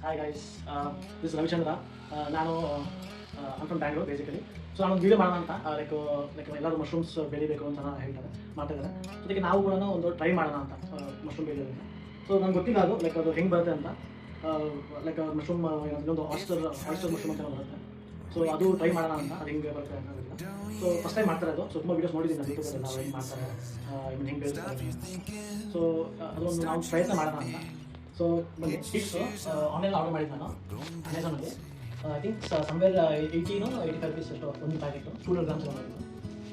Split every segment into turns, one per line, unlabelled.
Hi guys, this is Ravichandra. ನಾನು I'm from Bangalore basically. So ನಾನೊಂದು video ಮಾಡೋಣ ಅಂತ ಲೈಕ್ ಎಲ್ಲರೂ ಮಶ್ರೂಮ್ಸ್ ಬೆಳಿಬೇಕು ಅಂತ ಹೇಳ್ತಾರೆ ಮಾಡ್ತಿದ್ದಾರೆ. ಜೊತೆಗೆ ನಾವು ಕೂಡ ಒಂದು ಟ್ರೈ ಮಾಡೋಣ ಅಂತ ಮಶ್ರೂಮ್ ಬೆಳೆಯೋದನ್ನ. ಸೊ ನಂಗೆ ಗೊತ್ತಿಲ್ಲ ಅದು ಲೈಕ್ ಅದು ಹೆಂಗೆ ಬರುತ್ತೆ ಅಂತ. ಲೈಕ್ ಮಶ್ರೂಮ್ ಇನ್ನೊಂದು ಆಯಿಸ್ಟರ್ ಮಶ್ರೂಮ್ ಅಂತ ಬರುತ್ತೆ. ಸೊ ಅದು ಟ್ರೈ ಮಾಡೋಣ ಅಂತ ಅದು ಹೆಂಗೆ ಬರುತ್ತೆ ಅಂತ ಗೊತ್ತಿಲ್ಲ. ಸೊ ಫಸ್ಟ್ ಟೈಮ್ ಮಾಡ್ತಾರೆ ಅದು. ಸೊ ತುಂಬ ವೀಡಿಯೋಸ್ ನೋಡಿದ್ದೀನಿ ನಾನು ಯೂಟ್ಯೂಬಲ್ಲಿ ನಾವು ಹೆಂಗೆ ಮಾಡ್ತಾರೆ ಹೆಂಗೆ ಬೆಳೆಸ್ತಾರೆ. ಸೊ ಅದೊಂದು ನಾವು ಪ್ರಯತ್ನ ಮಾಡೋಣ ಅಂತ. ಸೊ ಬನ್ನಿ ಸ್ಟಿಕ್ಸು ಆನ್ಲೈನ್ ಆರ್ಡರ್ ಮಾಡಿದ್ದು ನಾನು ಅಮೆಝಾನಲ್ಲಿ. ಐ ಥಿಂಕ್ ಸಮ್ವೇರ್ 85 rupees ಅಷ್ಟು ಒಂದು ಪ್ಯಾಕೆಟು 200 grams ತೊಗೊಂಡಿದ್ದು.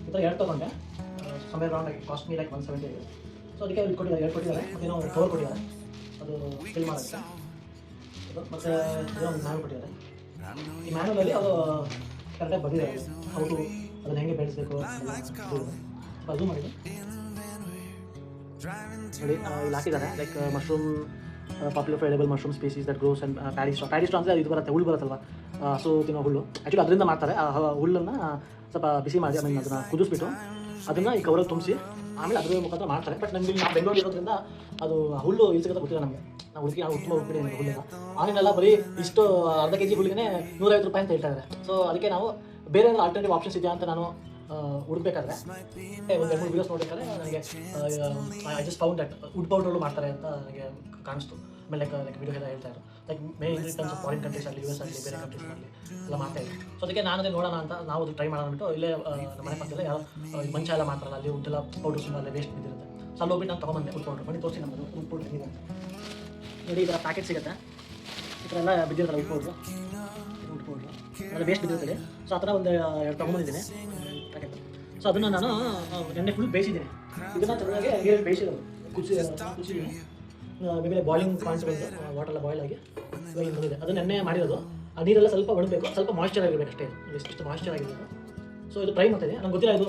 ಈ ಥರ ಎರಡು ತೊಗೊಂಡೆ. Somewhere around cost me like 170 ಇದೆ. ಸೊ ಅದಕ್ಕೆ ಇದು ಕೊಟ್ಟಿದ್ದಾರೆ ಮತ್ತು ನಾವು ಕವರ್ ಕೊಟ್ಟಿದ್ದಾರೆ ಅದು ಫಿಲ್ ಮಾಡೋಕ್ಕೆ. ಮತ್ತು ಒಂದು ಮ್ಯಾನುವಲ್ ಕೊಟ್ಟಿದ್ದಾರೆ. ಈ ಮ್ಯಾನುವಲಲ್ಲಿ ಅದು ಕರೆಕ್ಟಾಗಿ ಬಂದಿದ್ದಾರೆ ಹೌದು ಅದನ್ನು ಹೆಂಗೆ ಬೆಳೆಸಬೇಕು ಅದು ಮಾಡಿದ್ದು ನೋಡಿ. ಇಲ್ಲಿ ಹಾಕಿದ್ದಾರೆ like mushroom popular fryable mushroom species that grows and paddy straw ಅಂದರೆ ಇದು ಬರುತ್ತೆ, ಹುಲ್ಲು ಬರುತ್ತಲ್ವ, ಸೊ ತಿನ್ನೋ ಹುಲ್ಲು. ಆ್ಯಕ್ಚುಲಿ ಅದರಿಂದ ಮಾಡ್ತಾರೆ. ಆ ಹುಲ್ಲನ್ನು ಸ್ವಲ್ಪ ಬಿಸಿ ಮಾಡಿ ಆಮೇಲೆ ಅದನ್ನು ಕುದಿಸ್ಬಿಟ್ಟು ಅದನ್ನು ಈ ಕವರಲ್ಲಿ ತುಂಬಿಸಿ ಆಮೇಲೆ ಅದ್ರ ಮುಖಾಂತರ ಮಾಡ್ತಾರೆ. ಬಟ್ ನಮಗೆ ನಾವು ಬೆಂಗಳೂರು ಇರೋದ್ರಿಂದ ಅದು ಹುಲ್ಲು ಇಲ್ಲಿ ಸಿಗುತ್ತೆ ಗೊತ್ತಿಲ್ಲ ನಮಗೆ. ನಾವು ತುಂಬ ಹುಡುಕಿದೆ ಹುಲ್ಲಿನ ಆಗಿನೆಲ್ಲ ಬರೀ ಇಷ್ಟು ಅರ್ಧ ಕೆಜಿ ಹುಲ್ಲಿಗೆ 150 ರೂಪಾಯಿ ಅಂತ ಹೇಳ್ತಾ ಇದ್ದಾರೆ. ಸೊ ಅದಕ್ಕೆ ನಾವು ಬೇರೆ ಏನಾದ್ರು ಆಲ್ಟರ್ನೇಟಿವ್ ಆಪ್ಷನ್ಸ್ ಇದೆಯಾ ಅಂತ ನಾನು ಹುಡುಕ್ಬೇಕಾದ್ರೆ ಒಂದು 2-3 ವೀಡಿಯೋಸ್ ನೋಡ್ಬೇಕಾದ್ರೆ ನನಗೆ I just found that wood ಪೌಡರ್ಲು ಮಾಡ್ತಾರೆ ಅಂತ ನನಗೆ ಕಾಣಿಸ್ತು. ಆಮೇಲೆ ಲೈಕ್ ವೀಡಿಯೋ ಎಲ್ಲ ಹೇಳ್ತಾ ಇದ್ರು like main in terms of foreign countries ಆಗಲಿ US ಆಗಲಿ ಬೇರೆ ಕಂಟ್ರೀಸ್ ಆಗಲಿ ಎಲ್ಲ ಮಾಡ್ತಾ ಇದ್ರು. ಸೊ ಅದಕ್ಕೆ ನಾನು ಅದೇ ನೋಡೋಣ ಅಂತ ನಾವು ಅದು ಟ್ರೈ ಮಾಡೋಣ ಬಿಟ್ಟು ಇಲ್ಲೇ ನಮ್ಮ ಮನೆ ಪಕ್ಕದಲ್ಲೇ ಯಾರೋ ಮಂಚ ಎಲ್ಲ ಮಾಡ್ತಾರಲ್ಲ ಅಲ್ಲಿ ವುಡ್ಡೆಲ್ಲ ಪೌಡರ್ ಸುಮ್ಮನೆ ವೇಸ್ಟ್ ಬಿದ್ದಿರುತ್ತೆ. ಸೊ ಅಲ್ಲಿ ಹೋಗ್ಬಿಟ್ಟು ನಾನು ತೊಗೊಂಬಂದೆ ವುಡ್ ಪೌಡರ್. ಬನ್ನಿ ತೋರಿಸಿ ನಮ್ಮದು ವುಡ್ ಪೌಡರ್ ಹೆಂಗಿದೆ ಅಂತ ನೋಡಿ. ಈ ಥರ ಪ್ಯಾಕೆಟ್ ಸಿಗುತ್ತೆ. ಈ ಥರ ಎಲ್ಲ ಬಿದ್ದಿರ್ತಾರೆ ವುಡ್ ಪೌಡ್ರು ಎಲ್ಲ ವೇಸ್ಟ್ ಬಿದ್ದಿರ್ತದೆ. ಸೊ ಆ ಥರ ಒಂದು 2 ತೊಗೊಂಬಂದಿದ್ದೀನಿ ಪ್ಯಾಕೆಟ್. ಸೊ ಅದನ್ನು ನಾನು ಎಣ್ಣೆ ಫುಲ್ ಬೇಯಿಸಿದ್ದೀನಿ. ಇದನ್ನು ಚೆನ್ನಾಗಿ ನೀರಲ್ಲಿ ಬೇಯಿಸಿರೋದು ಕುದಿಸಿದ್ದೀನಿ. ಆಮೇಲೆ ಬಾಯ್ಲಿಂಗ್ ಪಾಯಿಂಟ್ಸ್ ಬಂದು ವಾಟರೆಲ್ಲ ಬಾಯ್ಲ್ ಆಗಿ ಬಂದಿದೆ. ಅದನ್ನು ಎಣ್ಣೆ ಮಾಡಿರೋದು. ಆ ನೀರೆಲ್ಲ ಸ್ವಲ್ಪ ಒಣಬೇಕು, ಸ್ವಲ್ಪ ಮಾಯ್ಶ್ಚರ್ ಆಗಿರಬೇಕು ಅಷ್ಟೇ. ಎಷ್ಟು ಮಾಯ್ಶ್ಚರ್ ಆಗಿರೋದು. ಸೊ ಇದು ಟ್ರೈ ಮಾಡ್ತಿದ್ದೀನಿ. ನಂಗೆ ಗೊತ್ತಿಲ್ಲ ಇದು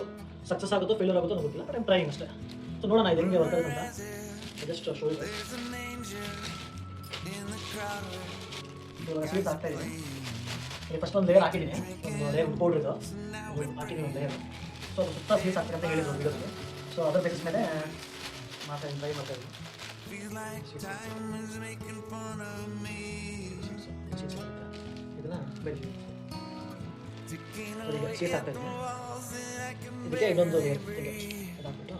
ಸಕ್ಸಸ್ ಆಗುತ್ತೋ ಫೇಲ್ಯೂರ್ ಆಗುತ್ತೋ ನಂಗೆ ಗೊತ್ತಿಲ್ಲ. ಬಟ್ ಐಮ್ ಟ್ರೈಯಿಂಗ್ ಅಷ್ಟೇ. ಸೊ ನೋಡೋಣ ಇದು ಹೆಂಗೆ ವರ್ಕ್ ಆಗುತ್ತೆ ಅಂತ. ಜಸ್ಟ್ ಶೋ ಇದೆ ಸ್ವೀಟ್ಸ್ ಹಾಕ್ತಾ ಇದ್ದೀನಿ. ಫಸ್ಟ್ ಒಂದು ಲೇಯರ್ ಹಾಕಿದ್ದೀನಿ, ಒಂದು ಲೇಯರ್ ವುಡ್ ಪೌಡ್ರ್ ಇದು ಹಾಕಿದ್ದೀನಿ ಒಂದು ಲೇಯರ್. ಸೊ ಅದು ಸುತ್ತ ಸ್ವೀಟ್ಸ್ ಹಾಕ್ಬೇಕಂತ ಹೇಳಿದ್ರು ವಿಡಿಯೋದಲ್ಲಿ. ಸೊ ಅದರ ಬೇಸಿಸ್ ಮೇಲೆ ಮಾಡ್ತಾಯಿದ್ದೀನಿ, ಟ್ರೈ ಮಾಡ್ತಾಯಿದ್ದೀನಿ. ಇದನ್ನು ಬೆಳಿಗ್ಗೆ ಸ್ವೀಟ್ಸ್ ಹಾಕ್ತಾಯಿದ್ದೀನಿ. ಇದಕ್ಕೆ ಇನ್ನೊಂದು ಲೇಯರ್ ಹಾಕ್ಬಿಟ್ಟು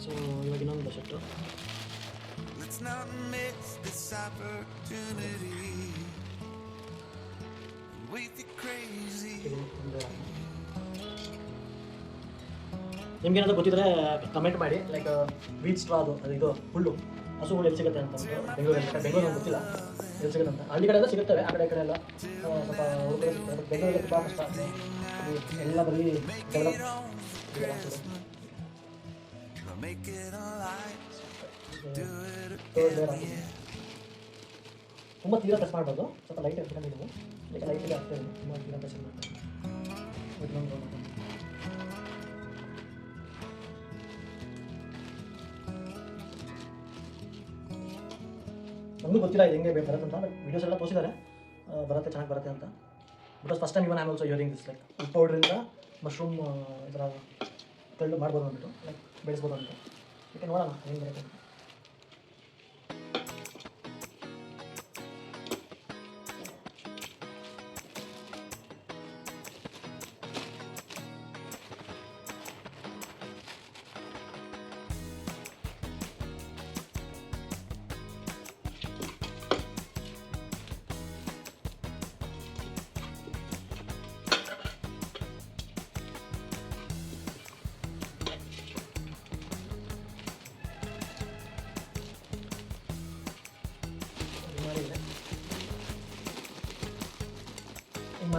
ಸೊ ಇವಾಗ ಇನ್ನೊಂದು ಸೆಟ್ಟು ನಿಮ್ಗೇನಾದ್ರು ಗೊತ್ತಿದ್ರೆ ಕಮೆಂಟ್ ಮಾಡಿ. ಲೈಕ್ ವೀಟ್ ಸ್ಟ್ರಾ ಅದು ಇದು ಹುಲ್ಲು ಹಸು ಹುಲ್ಲು ಎಲ್ಲಿ ಸಿಗುತ್ತೆ ಅಂತ ಬೆಂಗಳೂರಲ್ಲಿ ನಂಗೆ ಗೊತ್ತಿಲ್ಲ ಎಲ್ಲಿ ಸಿಗುತ್ತೆ ಅಂತ. ಹಳ್ಳಿ ಕಡೆ ಎಲ್ಲ ಸಿಗುತ್ತವೆ, ಆ ಕಡೆ ಈ ಕಡೆ ಎಲ್ಲ ಸ್ವಲ್ಪ ಬೆಂಗಳೂರಲ್ಲಿ ತುಂಬ ಕಷ್ಟ. ಎಲ್ಲ ಬರೀ ತುಂಬ ತೀರಾ ಪ್ರೆಸ್ ಮಾಡಬಾರ್ದು, ಸ್ವಲ್ಪ ಲೈಟ್ ಇಟ್ಕೊಂಡಿದ್ದೀವಿ. ಲೈಕ್ ಲೈಟಿಗೆ ಆಗ್ತಾಯಿದ್ದೀನಿ, ತುಂಬ ತೀರಾ ಪ್ರೆಸ್ ಮಾಡ್ತೀನಿ. ನಮಗೂ ಗೊತ್ತಿಲ್ಲ ಇದು ಹೆಂಗೆ ಬರುತ್ತೆ ಅಂತ. ಬಟ್ ವೀಡಿಯೋಸ್ ಎಲ್ಲ ತೋರಿಸಿದ್ದಾರೆ ಬರುತ್ತೆ, ಚೆನ್ನಾಗಿ ಬರುತ್ತೆ ಅಂತ. Because first time even I am also hearing this. Like wood ಪೌಡ್ರಿಂದ ಮಶ್ರೂಮ್ ಈ ಥರ ತೆಳ್ಳು ಮಾಡ್ಬೋದು ಅಂದ್ಬಿಟ್ಟು ಲೈಕ್ ಬೆಳೆಸ್ಬೋದು ಅಂತ. ಅದಕ್ಕೆ ನೋಡೋಣ ಹೆಂಗೆ ಬರುತ್ತೆ.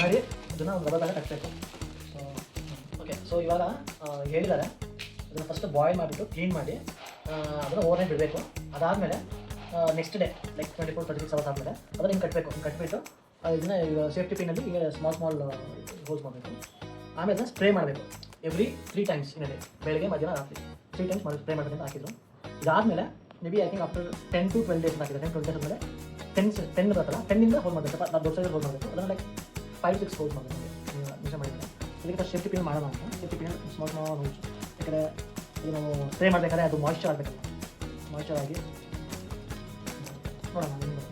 ಮಾಡಿ ಅದನ್ನು ಒಂದು ರಬ್ಬರ್ ಕಟ್ಟಬೇಕು. ಓಕೆ, ಸೊ ಇವಾಗ ಹೇಳಿದ್ದಾರೆ ಅದನ್ನು ಫಸ್ಟ್ ಬಾಯ್ಲ್ ಮಾಡಿಬಿಟ್ಟು ಕ್ಲೀನ್ ಮಾಡಿ ಅದನ್ನು ಓವರ್ನೈಟ್ ಬಿಡಬೇಕು. ಅದಾದಮೇಲೆ ನೆಕ್ಸ್ಟ್ ಡೇ ಲೈಕ್ 24-36 hours ಆದಮೇಲೆ ಅದನ್ನು ಹಿಂಗೆ ಕಟ್ಟಬೇಕು. ಹಿಂಗೆ ಕಟ್ಬಿಟ್ಟು ಇದನ್ನ ಈಗ ಸೇಫ್ಟಿ ಪಿನ್ನಲ್ಲಿ ಈಗ ಸ್ಮಾಲ್ ಹೋಲ್ಸ್ ಮಾಡಬೇಕು. ಆಮೇಲೆ ಅದನ್ನು ಸ್ಪ್ರೇ ಮಾಡಬೇಕು ಎವ್ರಿ 3 times ಇನ್ ಡೇ, ಬೆಳಗ್ಗೆ ಮಧ್ಯಾಹ್ನ ರಾತ್ರಿ 3 times ಮಾಡಿ ಸ್ಪ್ರೇ ಮಾಡಬೇಕಂತ ಹಾಕಿದ್ರು. ಇದಾದಮೇಲೆ may be I think after 10 to 12 days ಹಾಕಿದೆ. 10-12 days ಆದಮೇಲೆ 10 ಬರುತ್ತಲ್ಲ 10 ಹೋಲ್ ಮಾಡಬೇಕು. ನಾವು ದೊಡ್ಡ ಸೈಜಲ್ಲಿ ಹೋಲ್ ಮಾಡಬೇಕು. ಅದನ್ನು ಲೈಕ್ 5-6 ಹೋಲ್ಸ್ ಮಾಡಬೇಕು. ಮಿಷನ್ ಮಾಡಿದ್ದೀನಿ. ಅದಕ್ಕೆ ಸೇಫ್ಟಿ ಪಿನ್ ಮಾಡೋಣ ಅಂತ. ಸೇಫ್ಟಿ ಪಿನ್ ಸ್ಮಾಲ್ ರೂಲ್ಸ್, ಯಾಕಂದರೆ ಇದು ನಾವು ಸ್ಪ್ರೇ ಮಾಡಬೇಕಾದ್ರೆ ಅದು ಮಾಯ್ಶ್ಚರ್ ಆಗಬೇಕಲ್ಲ, ಮಾಯ್ಶ್ಚರ್ ಆಗಿ ನೋಡೋಣ ಹೆಂಗೆ ಬರುತ್ತೆ.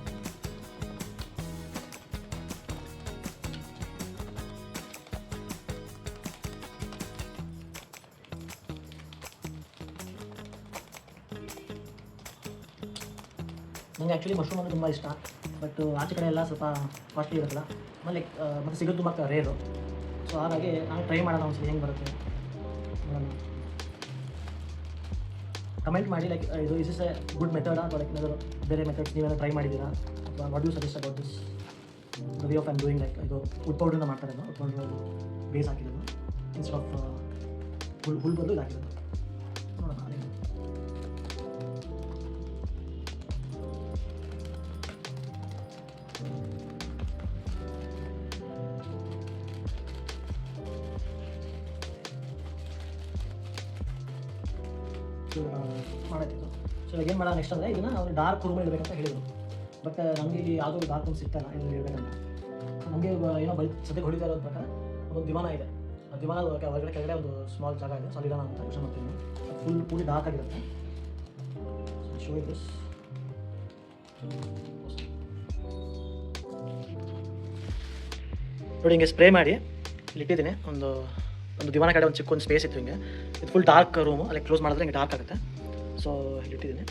ನನಗೆ ಆ್ಯಕ್ಚುಲಿ ಮಶ್ರೂಮ್ ಅಂದರೆ ತುಂಬ ಇಷ್ಟ, ಬಟ್ ಆಚೆ ಕಡೆ ಎಲ್ಲ ಸ್ವಲ್ಪ ಕಾಸ್ಟ್ಲಿ ಇರುತ್ತಲ್ಲ, ಆಮೇಲೆ ಮತ್ತು ಸಿಗೋದು ತುಂಬ ರೇರು. ಸೊ ಹಾಗಾಗಿ ನಾನು ಟ್ರೈ ಮಾಡೋಣ ಒಂದ್ಸಲ ಹೆಂಗೆ ಬರುತ್ತೆ ನೋಡೋಣ. ಕಮೆಂಟ್ ಮಾಡಿ ಲೈಕ್ ಇದು is is a good method ಅಥವಾ ಲೈಕ್ ಏನಾದರೂ ಬೇರೆ ಮೆಥಡ್ಸ್ ನೀವೆಲ್ಲ ಟ್ರೈ ಮಾಡಿದ್ದೀರಾ, ಅಥವಾ what you suggest about this the way of I'm doing. Like ಇದು ವುಡ್ ಪೌಡ್ರಿಂದ ಮಾಡ್ತಾರೆ, ವುಡ್ ಪೌಡ್ರ್ ಬೇಸ್ ಹಾಕಿರೋದು ಇನ್ಸ್ಟೆಡ್ ಆಫ್ ಹುಲ್ ಬದಲು ಇದು ಹಾಕಿರೋದು. ನೋಡೋಣ ಅದೇ ಮಾಡಾಯ್ತು. ಸೊ ಏನು ಮಾಡೋಣ ನೆಕ್ಸ್ಟ್ ಅಂದರೆ ಇದನ್ನು ಅವ್ರು ಡಾರ್ಕ್ ರೂಮಲ್ಲಿ ಇಡಬೇಕಂತ ಹೇಳಿದರು, ಬಟ್ ನಮಗೆ ಇಲ್ಲಿ ಯಾವುದೋ ಡಾರ್ಕ್ ರೂಮ್ ಸಿಗ್ತಾಯಿಲ್ಲ ಇಲ್ಲಿ ಇರಬೇಕಂತ. ನಮಗೆ ಏನೋ ಸದ್ಯಕ್ಕೆ ಹೊಡಿತಾ ಇರೋದು ಪ್ರಕಾರ ಒಂದು ದಿವಾನ ಇದೆ, ಆ ದಿವಾನ ಹೊರಗಡೆ ಕೆಳಗಡೆ ಒಂದು ಸ್ಮಾಲ್ ಜಾಗ ಇದೆ, ಸೊ ಅಲ್ಲಿಡೋಣ ಅಂತ ಯೋಚನೆ ಮಾಡ್ತೀನಿ. ಫುಲ್ ಡಾರ್ಕ್ ಆಗಿರುತ್ತೆ. Show it this. ನೋಡಿ ಹಿಂಗೆ ಸ್ಪ್ರೇ ಮಾಡಿ ಇಲ್ಲಿ ಇಟ್ಟಿದ್ದೀನಿ. ಒಂದು ದಿವಾನ ಕಡೆ ಒಂದು ಚಿಕ್ಕ ಒಂದು ಸ್ಪೇಸ್ ಇತ್ತು, ಹಿಂಗೆ ಇದು ಫುಲ್ ಡಾರ್ಕ್ ರೂಮು, ಅಲ್ಲಿ ಕ್ಲೋಸ್ ಮಾಡಿದ್ರೆ ಹಿಂಗೆ ಡಾರ್ಕ್ ಆಗುತ್ತೆ. ಸೊ ಇಲ್ಲಿ ಇಟ್ಟಿದ್ದೀನಿ,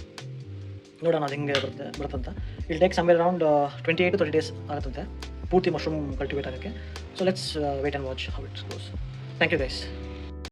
ನೋಡೋಣ ಅದು ಹೆಂಗೆ ಬರುತ್ತಂತ. ಇಲ್ಲಿ take somewhere around 28 to 30 days ಆಗುತ್ತಂತೆ ಪೂರ್ತಿ ಮಶ್ರೂಮ್ ಕಲ್ಟಿವೇಟ್ ಆಗೋಕ್ಕೆ. So let's wait and watch how it's goes. Thank you guys.